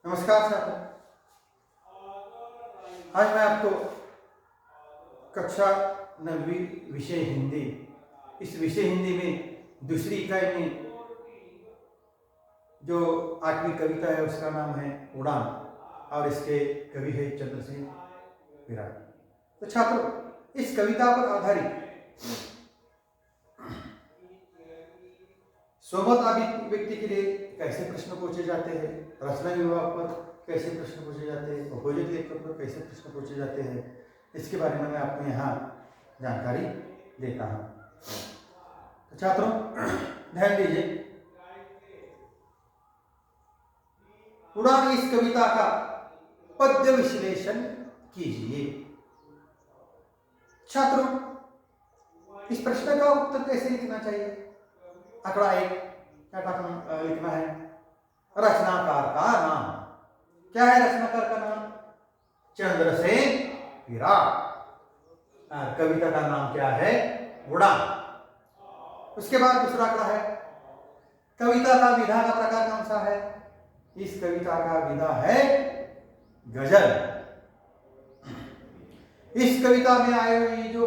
नमस्कार छात्रों, आज मैं आपको कक्षा 9वीं विषय हिंदी, इस विषय हिंदी में दूसरी इकाई में जो 8वीं कविता है उसका नाम है उड़ान और इसके कवि है चंद्रसेन विराट। तो छात्रों, इस कविता पर आधारित स्वमत अभिव्यक्ति के लिए कैसे प्रश्न पूछे जाते हैं, रचना विभाग पर कैसे प्रश्न पूछे जाते हैं, अपोजिट लेखक पर कैसे प्रश्न पूछे जाते हैं, इसके बारे में मैं आपको यहाँ जानकारी देता हूँ। तो छात्रों ध्यान दीजिए, उड़ान इस कविता का पद्य विश्लेषण कीजिए। छात्रों, इस प्रश्न का उत्तर कैसे लिखना चाहिए? आंकड़ा 1 क्या लिखना है? रचनाकार का नाम। क्या है रचनाकार का नाम? चंद्रसेन विराट। कविता का नाम क्या है? उड़ान। उसके बाद दूसरा आंकड़ा है, कविता का विधा का प्रकार कौन सा है? इस कविता का विधा है गजल। इस कविता में आई हुई जो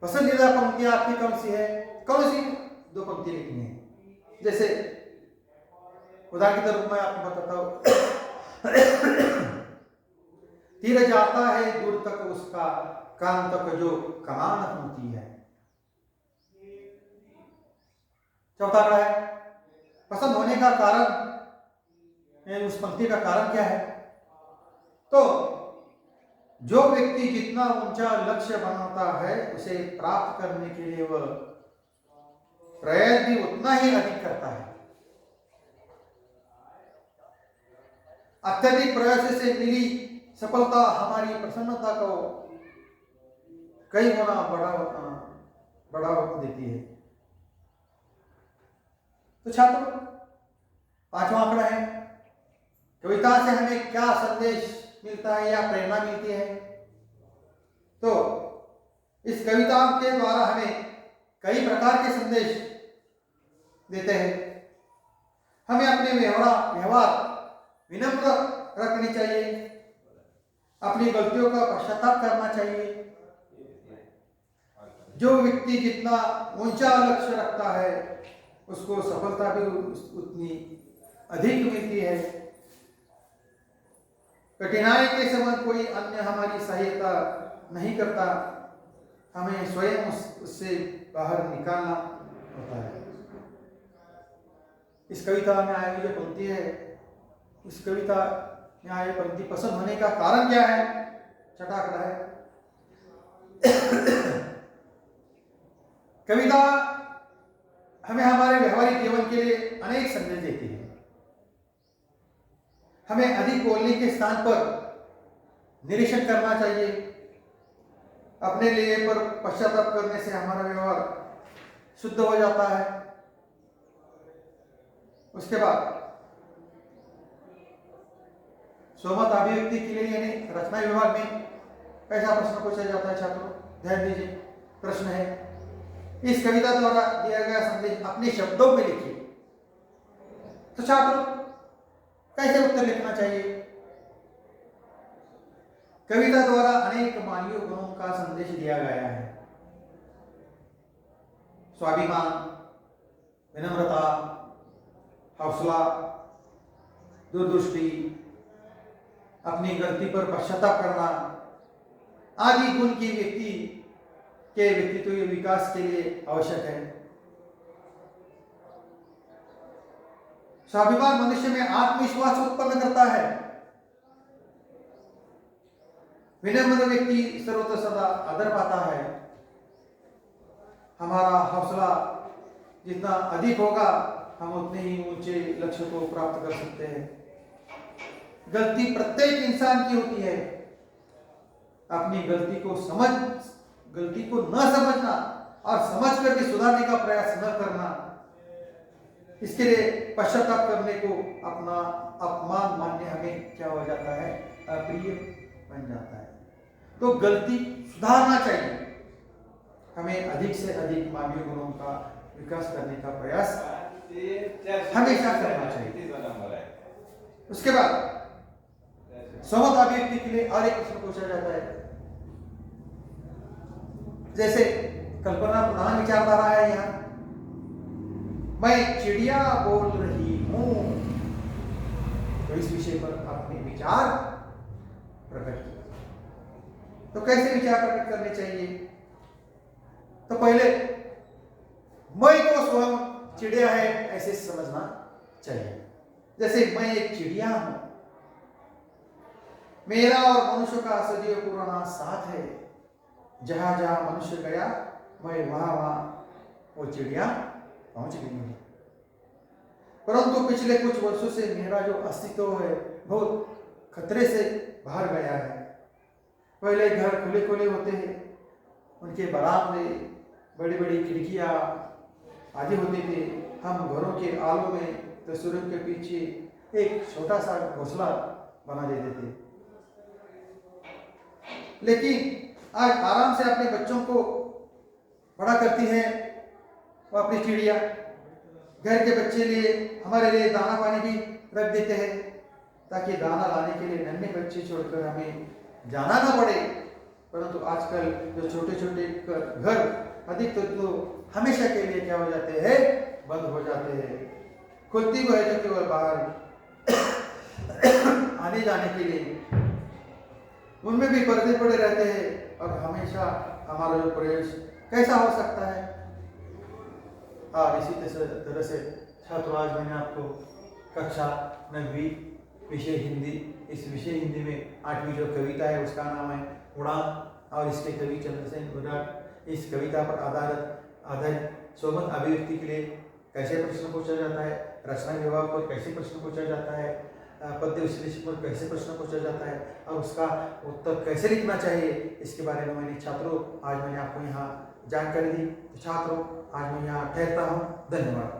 पसंदीदा पंक्तियां आपकी कौन सी है? कौन सी 2 पंक्ति लिखनी है? जैसे उदाहरण के रूप में आपको बताता हूं, तीर जाता है दूर तक उसका, कान तक जो कमान होती है। चौथा आंकड़ा है, पसंद होने का कारण, उस पंक्ति का कारण क्या है? तो जो व्यक्ति जितना ऊंचा लक्ष्य बनाता है उसे प्राप्त करने के लिए वह प्रयत्न भी उतना ही अधिक करता है। अत्यधिक प्रयास से मिली सफलता हमारी प्रसन्नता को कई गुना बढ़ा देती है। तो छात्रों, 5वां आंकड़ा है, कविता से हमें क्या संदेश मिलता है या प्रेरणा मिलती है? तो इस कविता के द्वारा हमें कई प्रकार के संदेश देते हैं। हमें अपने व्यवहार विनम्र रखनी चाहिए, अपनी गलतियों का पश्चाताप करना चाहिए। जो व्यक्ति जितना ऊंचा लक्ष्य रखता है उसको सफलता भी उतनी अधिक मिलती है। कठिनाई के समय कोई अन्य हमारी सहायता नहीं करता, हमें स्वयं उससे बाहर निकालना होता है। इस कविता में आई जो पंक्ति है, इस कविता में आई पंक्ति पसंद होने का कारण क्या है? छठा आंकड़ा है, कविता हमें हमारे व्यवहारिक जीवन के लिए अनेक संदेश देती है। हमें अधिक बोलने के स्थान पर निरीक्षण करना चाहिए। अपने लिए पर पश्चाताप करने से हमारा व्यवहार शुद्ध हो जाता है। उसके बाद स्वमत अभिव्यक्ति के लिए यानी रचना विभाग में कैसा प्रश्न पूछा जाता है? छात्रों ध्यान दीजिए, प्रश्न है, इस कविता द्वारा दिया गया संदेश अपने शब्दों में लिखिए। तो छात्रों कैसे उत्तर लिखना चाहिए? कविता द्वारा अनेक मानवीय गुणों का संदेश दिया गया है। स्वाभिमान, विनम्रता, हौसला, दूरदृष्टि, अपनी गलती पर पश्चाताप करना आदि गुण की व्यक्ति के व्यक्तित्व विकास के लिए आवश्यक है। स्वाभिमान मनुष्य में आत्मविश्वास उत्पन्न करता है। विनम्र व्यक्ति सर्वथा सदा आदर पाता है। हमारा हौसला जितना अधिक होगा हम उतने ही ऊंचे लक्ष्य को प्राप्त कर सकते हैं। गलती प्रत्येक इंसान की होती है। अपनी गलती को न समझना और समझ करके सुधारने का प्रयास न करना, इसके लिए पश्चाताप करने को अपना अपमान मानने हमें क्या हो जाता है? अप्रिय बन जाता है। तो गलती सुधारना चाहिए। हमें अधिक से अधिक मानवीय गुणों का विकास करने का प्रयास हमेशा करना चाहिए। उसके बाद सोमत अभिव्यक्ति के लिए और एक प्रश्न पूछा जाता है, जैसे कल्पना प्रधान विचारधारा है यहाँ, मैं चिड़िया बोल रही हूं, तो इस विषय पर अपने विचार प्रकट किया। तो कैसे विचार प्रकट करने चाहिए? तो पहले मैं तो स्वयं चिड़िया है ऐसे समझना चाहिए। जैसे मैं एक चिड़िया हूं, मेरा और मनुष्य का सदियों पुराना साथ है, जहां जहां मनुष्य गया मैं वहां वहां वो चिड़िया पहुंच गई है। परंतु पिछले कुछ वर्षों से मेरा जो अस्तित्व है बहुत खतरे से बाहर गया है। पहले घर खुले खुले होते हैं, उनके बरामदे बड़ी बड़ी खिड़कियां आदि होते थे। हम घरों के आलों में तस्वीरों के पीछे एक छोटा सा घोंसला बना देते थे। लेकिन आज आराम से अपने बच्चों को बड़ा करती है वो अपनी चिड़िया। घर के बच्चे लिए हमारे लिए दाना पानी भी रख देते हैं, ताकि दाना लाने के लिए नन्हे बच्चे छोड़कर हमें जाना ना पड़े। परंतु आजकल जो छोटे छोटे घर अधिक तो हमेशा के लिए क्या हो जाते हैं, बंद हो जाते हैं। खुलती वो है जो केवल बाहर आने जाने के लिए, उनमें भी पर्दे पड़े रहते हैं। और हमेशा हमारा जो प्रवेश कैसा हो सकता है? और इसी तरह से छात्रों, आज मैंने आपको कक्षा 9वीं विषय हिंदी, इस विषय हिंदी में 8वीं जो कविता है उसका नाम है उड़ान, और इसके कवि चंद्रसेन विराट। इस कविता पर आधारित सोमत अभिव्यक्ति के लिए कैसे प्रश्न पूछा जाता है, रचना विभाग पर कैसे प्रश्न पूछा जाता है, पद्य विश्लेषण पर कैसे प्रश्न पूछा जाता है, और उसका उत्तर कैसे लिखना चाहिए, इसके बारे में मैंने छात्रों आज मैंने आपको यहाँ जानकारी दी। तो छात्रों, आज मैं यहाँ ठहरता हूँ। धन्यवाद।